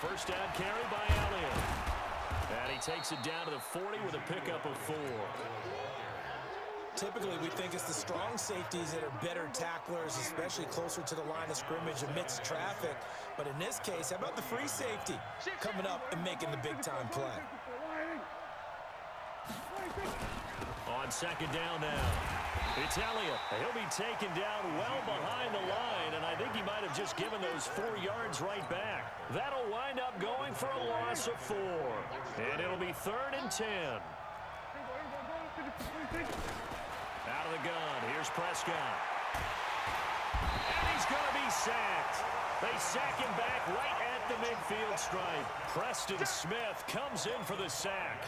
first down carry by Elliott. And he takes it down to the 40 with a pickup of 4. Typically, we think it's the strong safeties that are better tacklers, especially closer to the line of scrimmage amidst traffic. But in this case, how about the free safety coming up and making the big-time play? On second down now, it's Elliott. He'll be taken down well behind the line, and I think he might have just given those 4 yards right back. That'll wind up going for a loss of 4. And it'll be 3rd and 10. Out of the gun, here's Prescott. And he's going to be sacked. They sack him back right at the midfield stripe. Preston Smith comes in for the sack.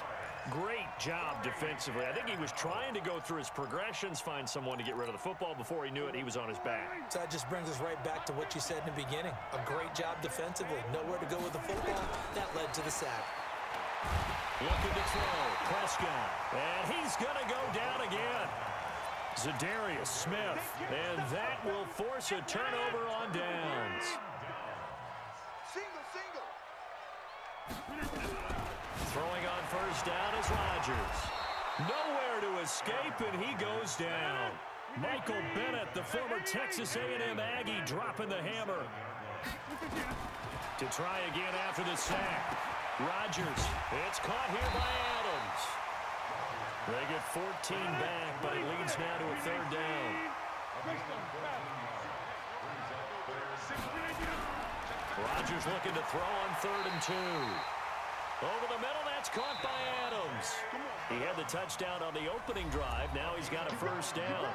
Great job defensively. I think he was trying to go through his progressions, find someone to get rid of the football. Before he knew it, he was on his back. So that just brings us right back to what you said in the beginning. A great job defensively. Nowhere to go with the football. That led to the sack. Looking to throw. Prescott. And he's going to go down again. Zadarius Smith. And that will force a turnover on downs. Throwing on first down is Rodgers. Nowhere to escape, and he goes down. Michael Bennett, the former Texas A&M Aggie, dropping the hammer. To try again after the sack. Rodgers. It's caught here by Adams. They get 14 back, but it leads now to a 3rd down. Rodgers looking to throw on 3rd and 2. Over the middle, that's caught by Adams. He had the touchdown on the opening drive. Now he's got a first down.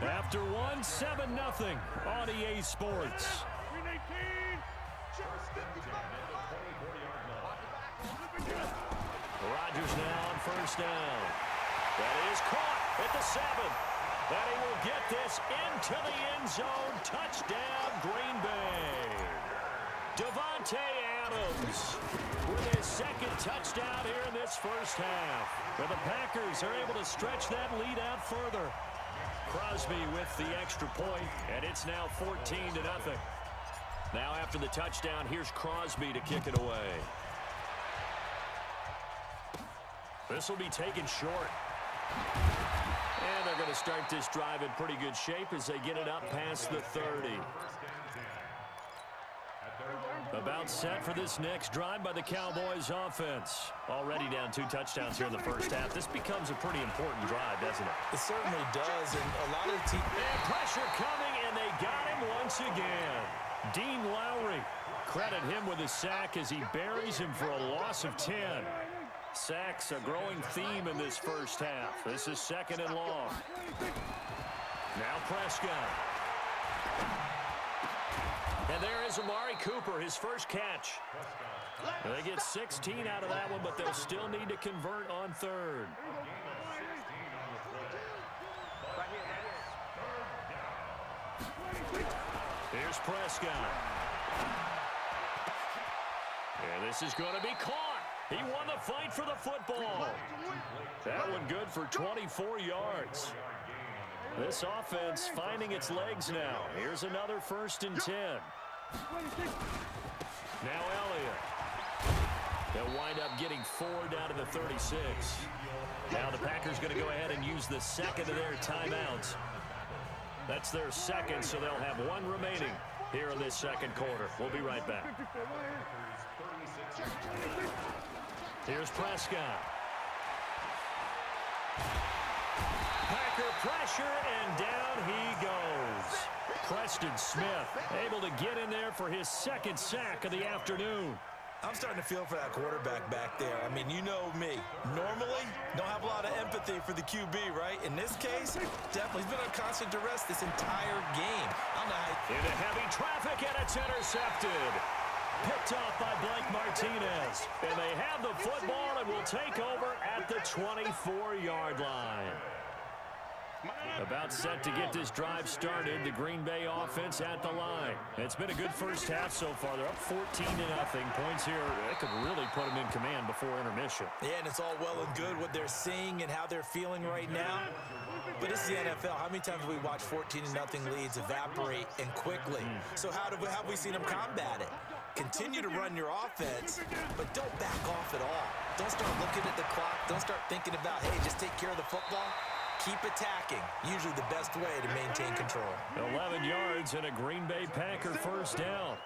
After one, 7-0 on EA Sports. Rodgers now on first down. That is caught at the 7. And he will get this into the end zone. Touchdown, Green Bay. Davante Adams with his 2nd touchdown here in this first half. And the Packers are able to stretch that lead out further. Crosby with the extra point, and it's now 14-0. Now after the touchdown, here's Crosby to kick it away. This will be taken short. And they're going to start this drive in pretty good shape as they get it up past the 30. About set for this next drive by the Cowboys offense. Already down 2 touchdowns here in the first half. This becomes a pretty important drive, doesn't it? It certainly does, and a lot of the team... And pressure coming, and they got him once again. Dean Lowry, credit him with a sack as he buries him for a loss of 10. Sacks a growing theme in this first half. This is 2nd and long. Now Prescott. And there is Amari Cooper, his first catch. They get 16 out of that one, but they'll still need to convert on 3rd. Here's Prescott. And this is going to be caught. He won the fight for the football. That one good for 24 yards. This offense finding its legs now. Here's another 1st and 10. Now Elliott. They'll wind up getting 4 down to the 36. Now the Packers going to go ahead and use the 2nd of their timeouts. That's their 2nd, so they'll have 1 remaining here in this 2nd quarter. We'll be right back. Here's Prescott. Packer pressure, and down he goes. Preston Smith able to get in there for his 2nd sack of the afternoon. I'm starting to feel for that quarterback back there. I mean, you know me. Normally, don't have a lot of empathy for the QB, right? In this case, definitely. He's been on constant duress this entire game. I don't know how... Into heavy traffic, and it's intercepted. Picked off by Blake Martinez. And they have the football and will take over at the 24-yard line. About set to get this drive started. The Green Bay offense at the line. It's been a good first half so far. They're up 14-0. Points here, they could really put them in command before intermission. Yeah, and it's all well and good what they're seeing and how they're feeling right now. But this is the NFL. How many times have we watched 14-0 leads evaporate and quickly? So how have we seen them combat it? Continue to run your offense, but don't back off at all. Don't start looking at the clock. Don't start thinking about, hey, just take care of the football. Keep attacking. Usually the best way to maintain control. 11 yards and a Green Bay Packer first down.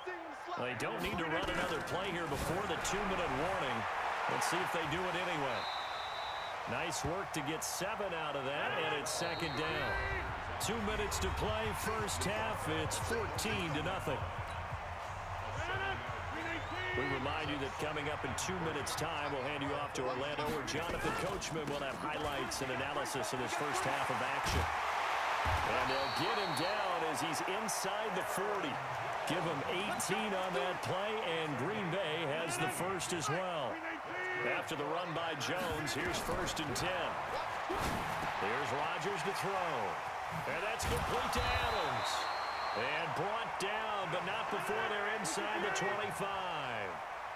They don't need to run another play here before the 2-minute warning. Let's see if they do it anyway. Nice work to get 7 out of that, and it's second down. 2 minutes to play, first half. It's 14-0. We remind you that coming up in 2 minutes' time, we'll hand you off to Orlando, where Jonathan Coachman will have highlights and analysis of this first half of action. And they'll get him down as he's inside the 40. Give him 18 on that play, and Green Bay has the first as well. After the run by Jones, here's 1st and 10. Here's Rodgers to throw. And that's complete to Adams. And brought down, but not before they're inside the 25.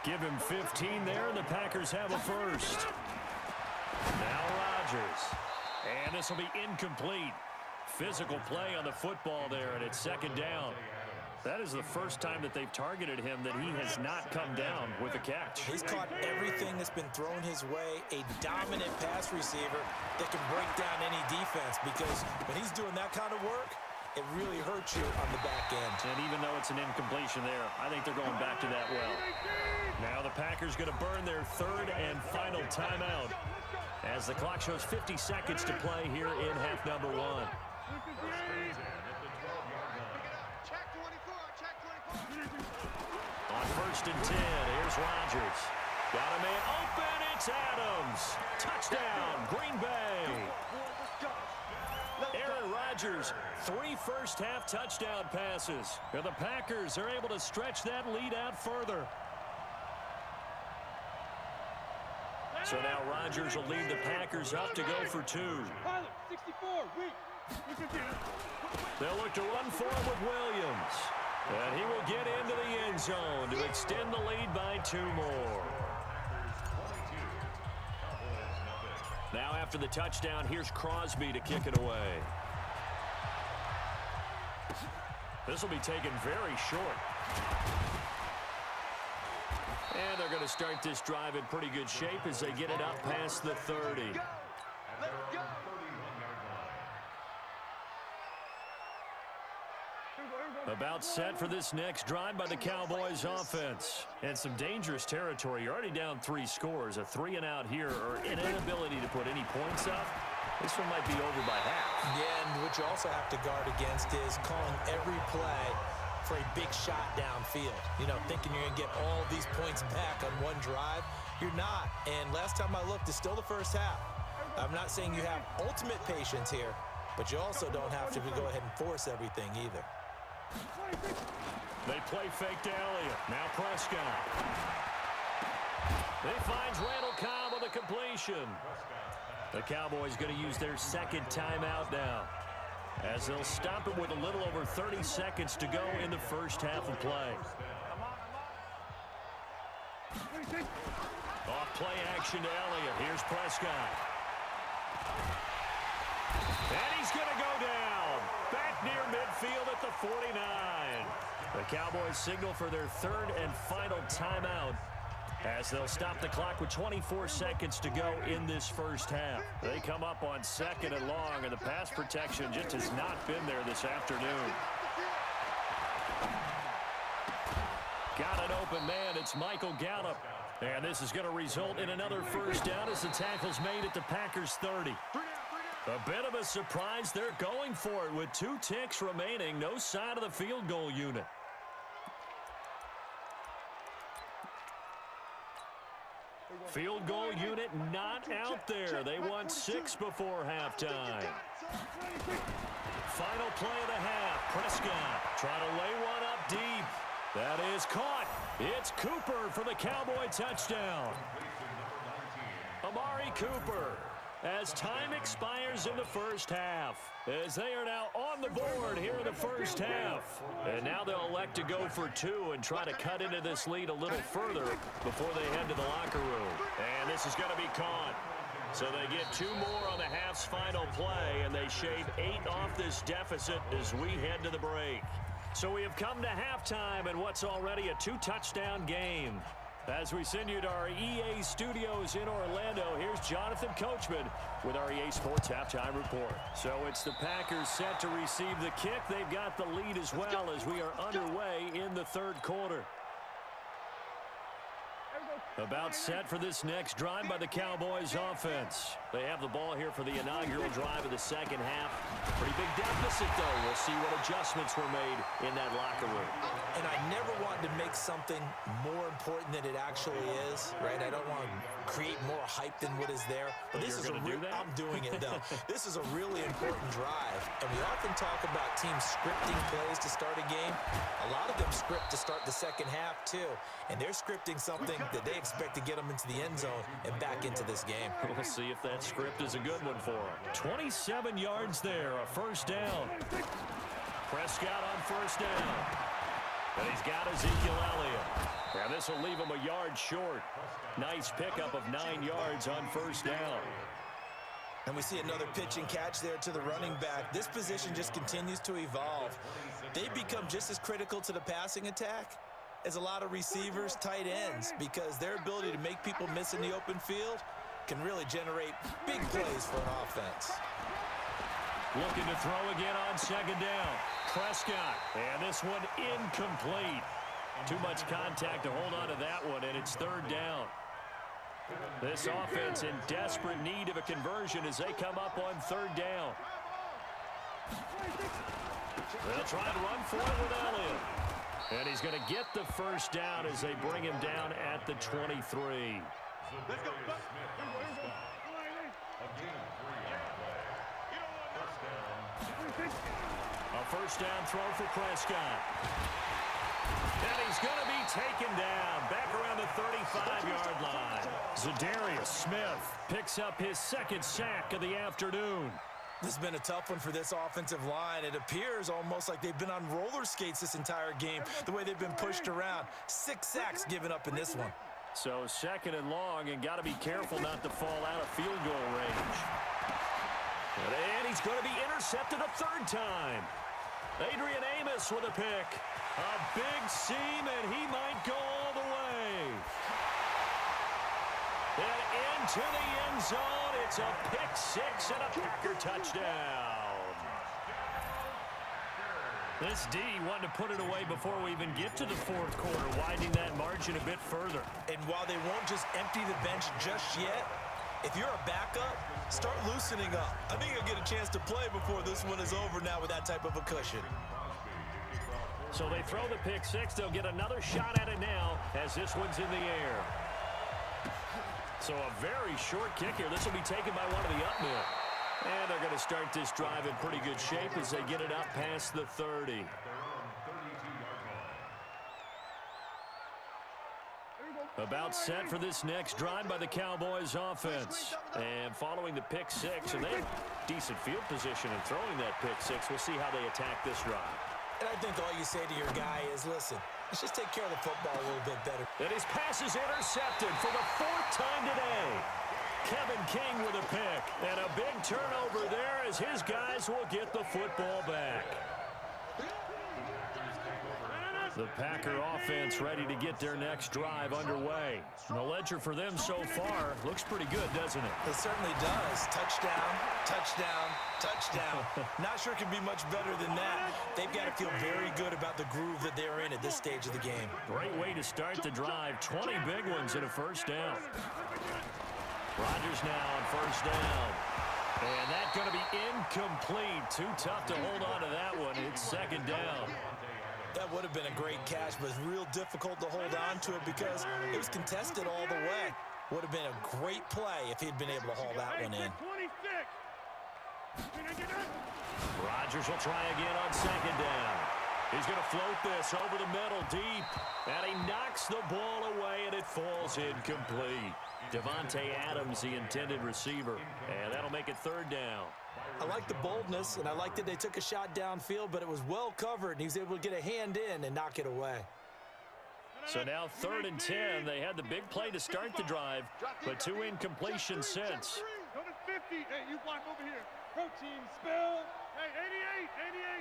Give him 15 there, and the Packers have a first. Now Rodgers. And this will be incomplete. Physical play on the football there, and it's second down. That is the first time that they've targeted him that he has not come down with a catch. He's caught everything that's been thrown his way, a dominant pass receiver that can break down any defense, because when he's doing that kind of work, it really hurts you on the back end. And even though it's an incompletion there, I think they're going back to that well. Now the Packers going to burn their third and final timeout as the clock shows 50 seconds to play here in half number 1. On 1st and 10, here's Rodgers. Got a man open, it's Adams. Touchdown, Green Bay. Aaron Rodgers, 3 first-half touchdown passes. And the Packers are able to stretch that lead out further. So now Rodgers will lead the Packers up to go for 2. They'll look to run for him with Williams. And he will get into the end zone to extend the lead by 2 more. Now after the touchdown, here's Crosby to kick it away. This will be taken very short. And they're going to start this drive in pretty good shape as they get it up past the 30. About set for this next drive by the Cowboys offense. And some dangerous territory. You're already down 3 scores. A 3-and-out here, or an inability to put any points up. This one might be over by half. Yeah, and what you also have to guard against is calling every play for a big shot downfield. You know, thinking you're going to get all these points back on one drive. You're not. And last time I looked, it's still the first half. I'm not saying you have ultimate patience here, but you also don't have to go ahead and force everything either. They play fake to Elliott. Now Prescott. He finds Randall Cobb with a completion. The Cowboys going to use their second timeout now, as they'll stop it with a little over 30 seconds to go in the first half of play. Off play action to Elliott. Here's Prescott. And he's going to go down. Back near midfield at the 49. The Cowboys signal for their third and final timeout, as they'll stop the clock with 24 seconds to go in this first half. They come up on 2nd and long, and the pass protection just has not been there this afternoon. Got an open man. It's Michael Gallup. And this is going to result in another first down as the tackle's made at the Packers' 30. A bit of a surprise. They're going for it with 2 ticks remaining. No sign of the field goal unit. Field goal unit not out there. They want 6 before halftime. Final play of the half. Prescott trying to lay one up deep. That is caught. It's Cooper for the Cowboy touchdown. Amari Cooper, as time expires in the first half, as they are now on the board here in the first half. And now they'll elect to go for 2 and try to cut into this lead a little further before they head to the locker room. And this is going to be caught. So they get 2 more on the half's final play, and they shave 8 off this deficit as we head to the break. So we have come to halftime in what's already a 2-touchdown game. As we send you to our EA studios in Orlando, here's Jonathan Coachman with our EA Sports Halftime Report. So it's the Packers set to receive the kick. They've got the lead as well as we are underway in the third quarter. About set for this next drive by the Cowboys offense. They have the ball here for the inaugural drive of the second half. Pretty big deficit, though. We'll see what adjustments were made in that locker room. And I never wanted to make something more important than it actually is, right? I don't want to create more hype than what is there. But this is I'm doing it, though. This is a really important drive. And we often talk about teams scripting plays to start a game. A lot of them script to start the second half, too. And they're scripting something that they expect to get them into the end zone and back into this game. We'll see if that script is a good one for them. 27 yards there, a first down. Prescott on first down. And he's got Ezekiel Elliott. And this will leave him a yard short. Nice pickup of 9 yards on first down. And we see another pitch and catch there to the running back. This position just continues to evolve. They become just as critical to the passing attack as a lot of receivers, tight ends, because their ability to make people miss in the open field can really generate big plays for an offense. Looking to throw again on second down. Prescott, and this one incomplete. Too much contact to hold on to that one, and it's third down. This offense in desperate need of a conversion as they come up on third down. They'll try and run for it with Elliott. And he's going to get the first down as they bring him down at the 23. A first down throw for Prescott. And he's going to be taken down back around the 35-yard line. Zadarius Smith picks up his second sack of the afternoon. This has been a tough one for this offensive line. It appears almost like they've been on roller skates this entire game, the way they've been pushed around. 6 sacks given up in this one. So second and long, and got to be careful not to fall out of field goal range. And he's going to be intercepted a third time. Adrian Amos with a pick. A big seam, and he might go all the way. And into the end zone, it's a pick six and a Packer touchdown. This D wanted to put it away before we even get to the fourth quarter, widening that margin a bit further. And while they won't just empty the bench just yet, if you're a backup, start loosening up. I think you'll get a chance to play before this one is over now with that type of a cushion. So they throw the pick six. They'll get another shot at it now as this one's in the air. So a very short kick here. This will be taken by one of the up men. And they're going to start this drive in pretty good shape as they get it up past the 30. About set for this next drive by the Cowboys offense. And following the pick six, and they have decent field position in throwing that pick six. We'll see how they attack this drive. And I think all you say to your guy is, listen, let's just take care of the football a little bit better. And his pass is intercepted for the 4th time today. Kevin King with a pick. And a big turnover there as his guys will get the football back. The Packer offense ready to get their next drive underway. And the ledger for them so far looks pretty good, doesn't it? It certainly does. Touchdown, touchdown, touchdown. Not sure it can be much better than that. They've got to feel very good about the groove that they're in at this stage of the game. Great way to start the drive. 20 big ones and a first down. Rodgers now on first down. And that's going to be incomplete. Too tough to hold on to that one. It's second down. That would have been a great catch, but it's real difficult to hold on to it because it was contested all the way. Would have been a great play if he'd been able to haul that one in. Rodgers will try again on second down. He's going to float this over the middle deep. And he knocks the ball away, and it falls incomplete. Devontae Adams, the intended receiver. And that'll make it third down. I like the boldness, and I like that they took a shot downfield, but it was well covered, and he was able to get a hand in and knock it away. So now 3rd and 10. They had the big play to start the drive, but 2 incompletions since. Go to 50. Hey, you block over here. Protein spill. Hey, 88,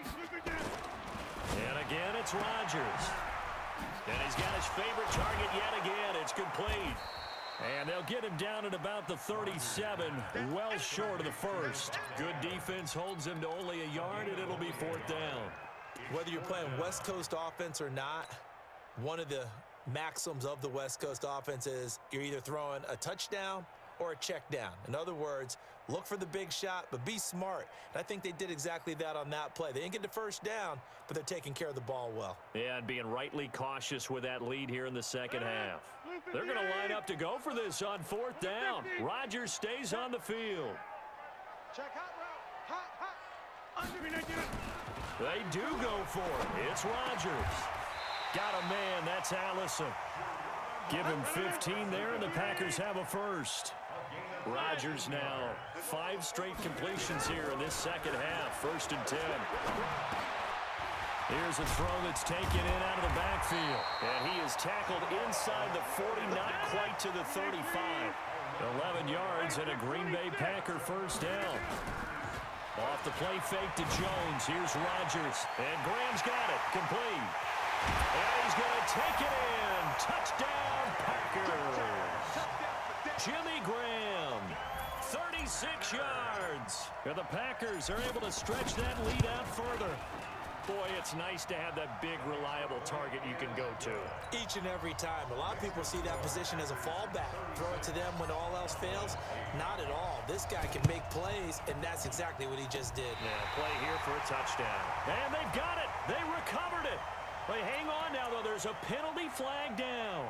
88. Look again. And again, it's Rodgers. And he's got his favorite target yet again. It's complete. And they'll get him down at about the 37, well short of the first. Good defense holds him to only a yard, and it'll be 4th down. Whether you're playing West Coast offense or not, one of the maxims of the West Coast offense is you're either throwing a touchdown or a check down. In other words, look for the big shot, but be smart. And I think they did exactly that on that play. They didn't get the first down, but they're taking care of the ball well. Yeah, and being rightly cautious with that lead here in the second half. They're going to line up to go for this on 4th down. Rodgers stays on the field. Check hot route. Hot. They do go for it. It's Rodgers. Got a man. That's Allison. Give him 15 there, and the Packers have a first. Rodgers now 5 straight completions here in this second half. 1st and 10. Here's a throw that's taken in out of the backfield. And he is tackled inside the 40, not quite to the 35. 11 yards and a Green Bay Packer first down. Off the play fake to Jones. Here's Rodgers. And Graham's got it. Complete. And he's going to take it in. Touchdown, Packers. Jimmy Graham, 36 yards. And the Packers are able to stretch that lead out further. Boy, it's nice to have that big, reliable target you can go to. Each and every time. A lot of people see that position as a fallback. Throw it to them when all else fails. Not at all. This guy can make plays, and that's exactly what he just did. Yeah, play here for a touchdown. And they've got it. They recovered it. They hang on now, though. There's a penalty flag down.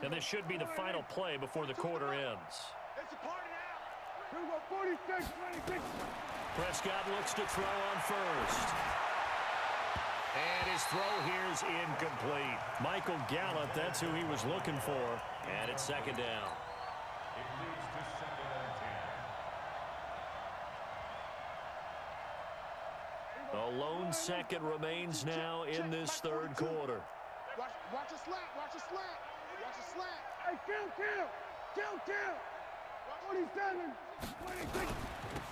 And this should be the final play before the quarter ends. It's a party now. 46, 26. Prescott looks to throw on first. And his throw here is incomplete. Michael Gallup, that's who he was looking for. And it's 2nd down. A lone second remains now in this 3rd quarter. Watch a slant. Watch a slant. Watch a slant. Hey, kill. 27, 26.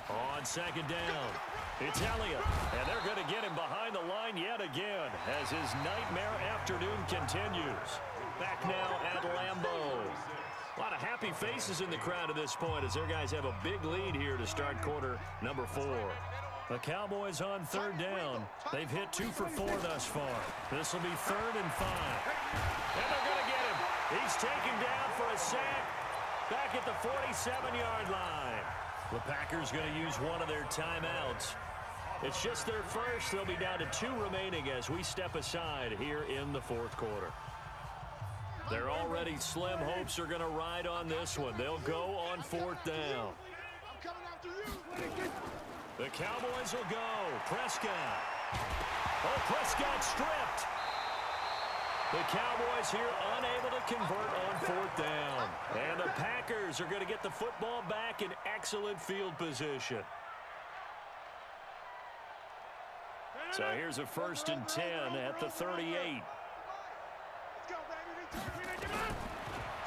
On 2nd down, it's Elliott. And they're going to get him behind the line yet again as his nightmare afternoon continues. Back now at Lambeau. A lot of happy faces in the crowd at this point as their guys have a big lead here to start quarter number 4. The Cowboys on 3rd down. They've hit 2 for 4 thus far. This will be 3rd and 5. And they're going to get him. He's taken down for a sack back at the 47-yard line. The Packers going to use one of their timeouts. It's just their first. They'll be down to 2 remaining as we step aside here in the 4th quarter. Their already slim hopes are going to ride on this one. They'll go on 4th down. I'm coming after you. The Cowboys will go. Prescott. Oh, Prescott stripped. The Cowboys here unable to convert on 4th down. And the Packers are going to get the football back in excellent field position. So here's a 1st and 10 at the 38.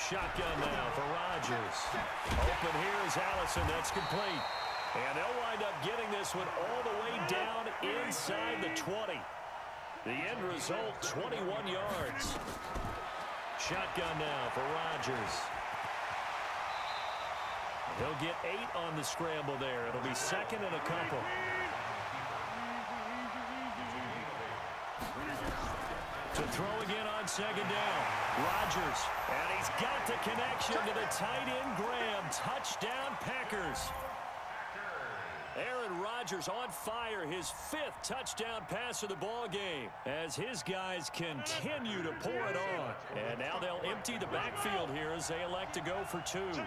Shotgun now for Rodgers. Open here is Allison. That's complete. And they'll wind up getting this one all the way down inside the 20. The end result, 21 yards. Shotgun now for Rodgers. He'll get 8 on the scramble there. It'll be 2nd and a couple. To throw again on 2nd down. Rodgers. And he's got the connection to the tight end Graham. Touchdown Packers. Aaron Rodgers on fire, his 5th touchdown pass of the ball game as his guys continue to pour it on. And now they'll empty the backfield here as they elect to go for 2. Working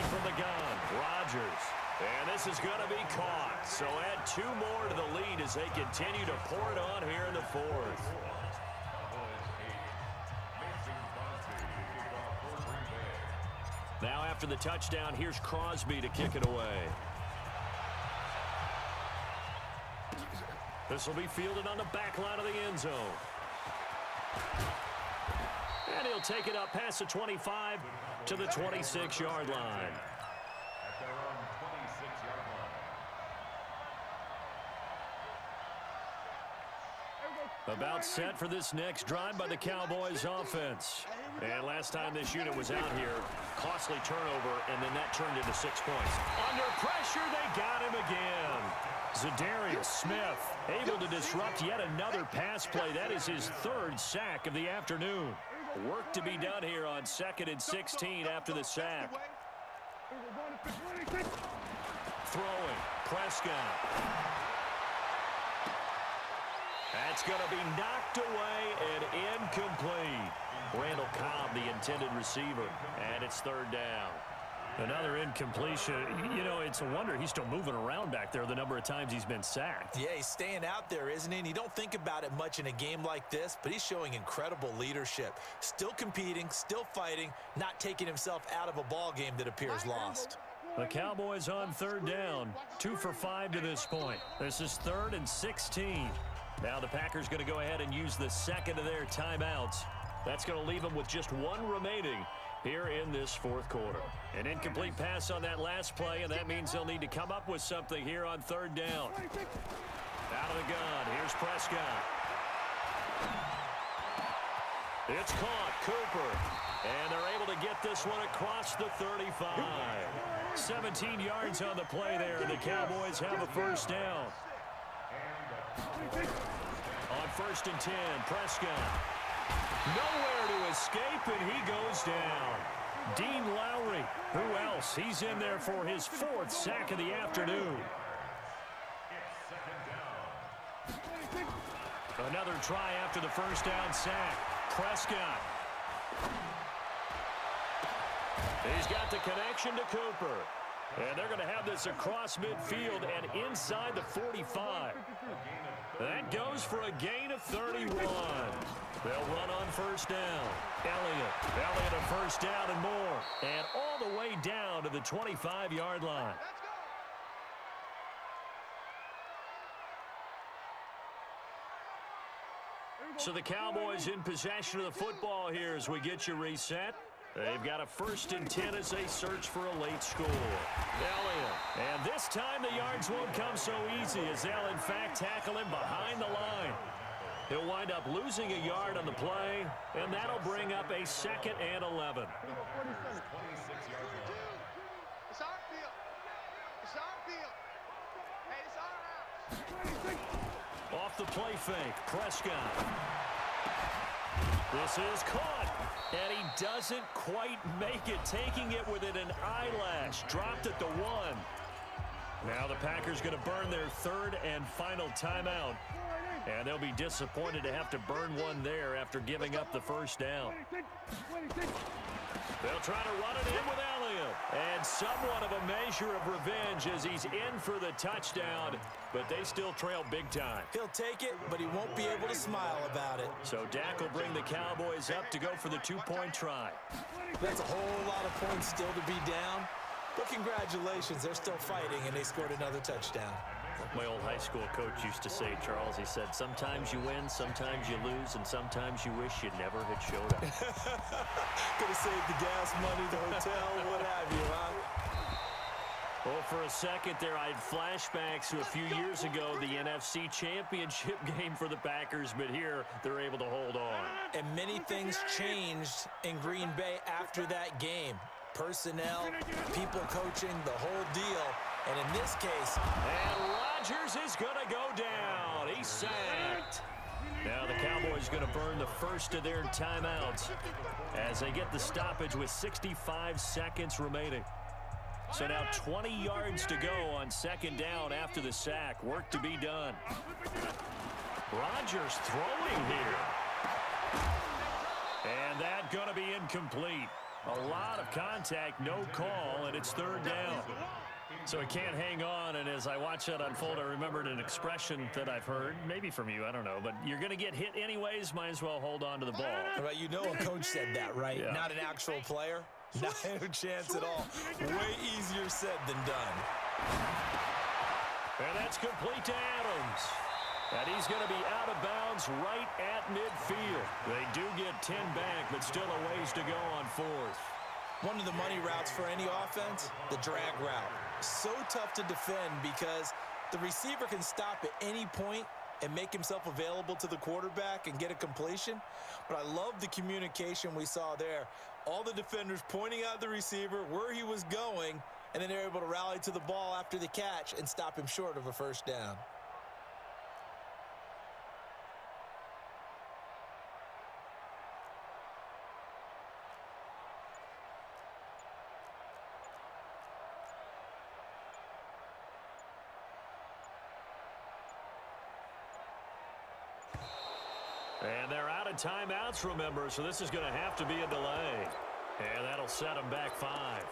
from the gun, Rodgers. And this is going to be caught. So add 2 more to the lead as they continue to pour it on here in the 4th. Now after the touchdown, here's Crosby to kick it away. This will be fielded on the back line of the end zone. And he'll take it up past the 25 to the 26-yard line. About set for this next drive by the Cowboys offense. And last time this unit was out here, costly turnover, and then that turned into 6 points. Under pressure, they got him again. Zadarius Smith able to disrupt yet another pass play. That is his 3rd sack of the afternoon. Work to be done here on 2nd and 16 after the sack. Throwing, Prescott. That's going to be knocked away and incomplete. Randall Cobb, the intended receiver, and it's 3rd down. Another incompletion. You know, it's a wonder he's still moving around back there the number of times he's been sacked. Yeah, he's staying out there, isn't he? And you don't think about it much in a game like this, but he's showing incredible leadership. Still competing, still fighting, not taking himself out of a ball game that appears lost. The Cowboys on 3rd down, 2 for 5 to this point. This is 3rd and 16. Now the Packers going to go ahead and use the 2nd of their timeouts. That's going to leave them with just 1 remaining here in this 4th quarter. An incomplete pass on that last play, and that means they'll need to come up with something here on 3rd down. Out of the gun, here's Prescott. It's caught, Cooper. And they're able to get this one across the 35. 17 yards on the play there. The Cowboys have a 1st down. On 1st and 10, Prescott. Nowhere to escape, and he goes down. Dean Lowry, who else? He's in there for his 4th sack of the afternoon. Another try after the 1st down sack. Prescott. He's got the connection to Cooper. And they're going to have this across midfield and inside the 45. That goes for a gain of 31. They'll run on 1st down. Elliott a 1st down and more. And all the way down to the 25-yard line. So the Cowboys in possession of the football here as we get you reset. They've got a 1st and 10 as they search for a late score. Elliott. And this time the yards won't come so easy as they'll in fact tackle him behind the line. He'll wind up losing a yard on the play, and that'll bring up a 2nd and 11. It's our field. It's our field. Hey, it's our house. Off the play fake, Prescott. This is caught, and he doesn't quite make it, taking it within an eyelash. Dropped at the 1. Now the Packers going to burn their 3rd and final timeout. And they'll be disappointed to have to burn one there after giving up the 1st down. They'll try to run it in with Elliott. And somewhat of a measure of revenge as he's in for the touchdown. But they still trail big time. He'll take it, but he won't be able to smile about it. So Dak will bring the Cowboys up to go for the 2-point try. That's a whole lot of points still to be down. But congratulations, they're still fighting, and they scored another touchdown. My old high school coach used to say, Charles, he said, sometimes you win, sometimes you lose, and sometimes you wish you never had showed up. Could have saved the gas money, the hotel, what have you, huh? Well, for a second there, I had flashbacks to a few years ago, the NFC Championship game for the Packers, but here they're able to hold on. And many things changed in Green Bay after that game. Personnel, people coaching, the whole deal. And in this case... And Rodgers is going to go down. He's sacked. Now the Cowboys going to burn the 1st of their timeouts as they get the stoppage with 65 seconds remaining. So now 20 yards to go on 2nd down after the sack. Work to be done. Rodgers throwing here. And that going to be incomplete. A lot of contact, no call, and it's 3rd down. So he can't hang on, and as I watch that unfold, I remembered an expression that I've heard, maybe from you, I don't know, but you're going to get hit anyways, might as well hold on to the ball. Right, you know a coach said that, right? Yeah. Not an actual player. Not a chance at all. Way easier said than done. And that's complete to Adams. And he's going to be out of bounds right at midfield. They do get 10 back, but still a ways to go on 4th. One of the money routes for any offense, the drag route. So tough to defend because the receiver can stop at any point and make himself available to the quarterback and get a completion. But I love the communication we saw there. All the defenders pointing out the receiver where he was going, and then they're able to rally to the ball after the catch and stop him short of a first down. And they're out of timeouts, remember, so this is going to have to be a delay. And that'll set them back 5.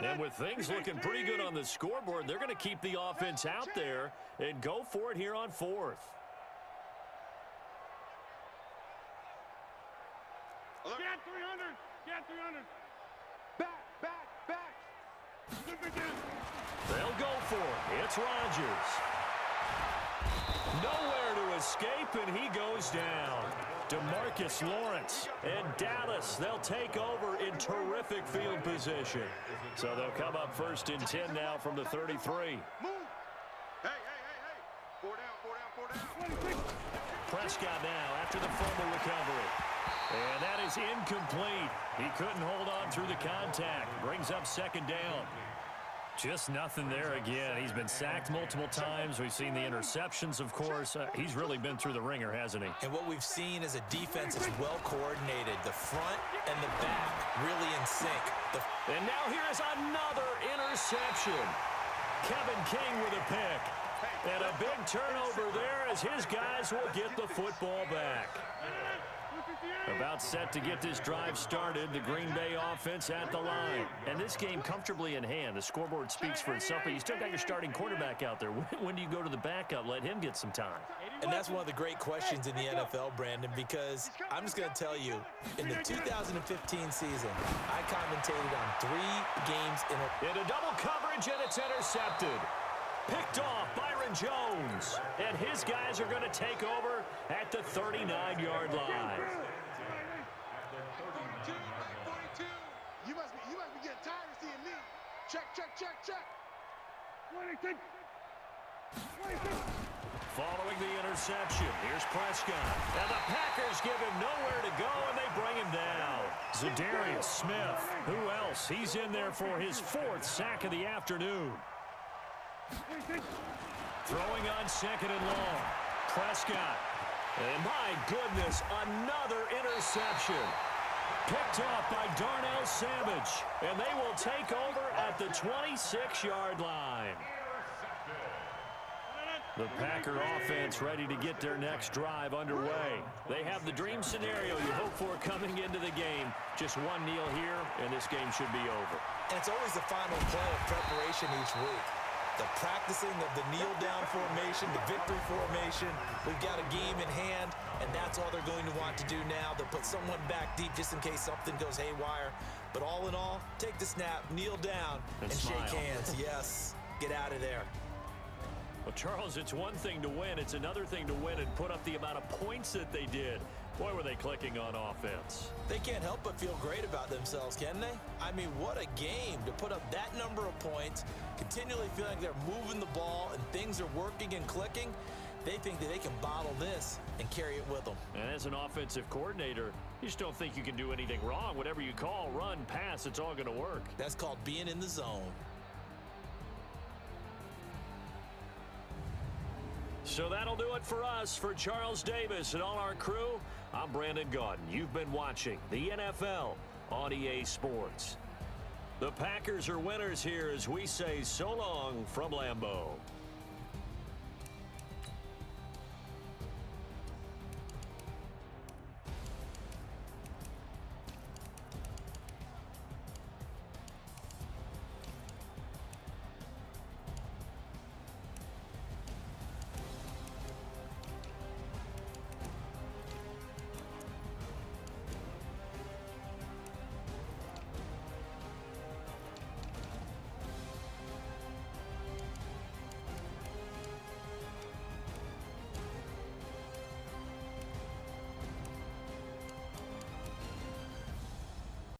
And with things looking pretty good on the scoreboard, they're going to keep the offense out there and go for it here on 4th. Get 300! Get 300! Back! They'll go for it. It's Rodgers. Nowhere to escape, and he goes down. DeMarcus Lawrence and Dallas, they'll take over in terrific field position. So they'll come up 1st and 10 now from the 33. Move! Hey! 4 down! Prescott now after the fumble recovery. And that is incomplete. He couldn't hold on through the contact. Brings up 2nd down. Just nothing there again. He's been sacked multiple times. We've seen the interceptions, of course. He's really been through the ringer, hasn't he? And what we've seen is a defense that's well coordinated. The front and the back really in sync. And now here is another interception. Kevin King with a pick. And a big turnover there as his guys will get the football back. About set to get this drive started. The Green Bay offense at the line. And this game comfortably in hand. The scoreboard speaks for itself, but you still got your starting quarterback out there. When do you go to the backup? Let him get some time. And that's one of the great questions in the NFL, Brandon, because I'm just going to tell you, in the 2015 season, I commentated on 3 games in a double coverage, and it's intercepted. Picked off Byron Jones. And his guys are going to take over at the 39-yard line. You must be getting tired of seeing me. Check. 26. Following the interception, here's Prescott. And the Packers give him nowhere to go, and they bring him down. Zadarius Smith. Who else? He's in there for his 4th sack of the afternoon. Throwing on 2nd and long. Prescott. And my goodness, another interception. Picked off by Darnell Savage. And they will take over at the 26-yard line. The Packer offense ready to get their next drive underway. They have the dream scenario you hope for coming into the game. Just one kneel here, and this game should be over. And it's always the final play of preparation each week. The practicing of the kneel-down formation, the victory formation. We've got a game in hand, and that's all they're going to want to do now. They'll put someone back deep just in case something goes haywire. But all in all, take the snap, kneel down, and shake hands. Yes, get out of there. Well, Charles, it's one thing to win. It's another thing to win and put up the amount of points that they did. Boy, were they clicking on offense. They can't help but feel great about themselves, can they? I mean, what a game to put up that number of points, continually feeling like they're moving the ball and things are working and clicking. They think that they can bottle this and carry it with them. And as an offensive coordinator, you just don't think you can do anything wrong. Whatever you call, run, pass, it's all going to work. That's called being in the zone. So that'll do it for us. For Charles Davis and all our crew, I'm Brandon Gaudin. You've been watching the NFL on EA Sports. The Packers are winners here as we say so long from Lambeau.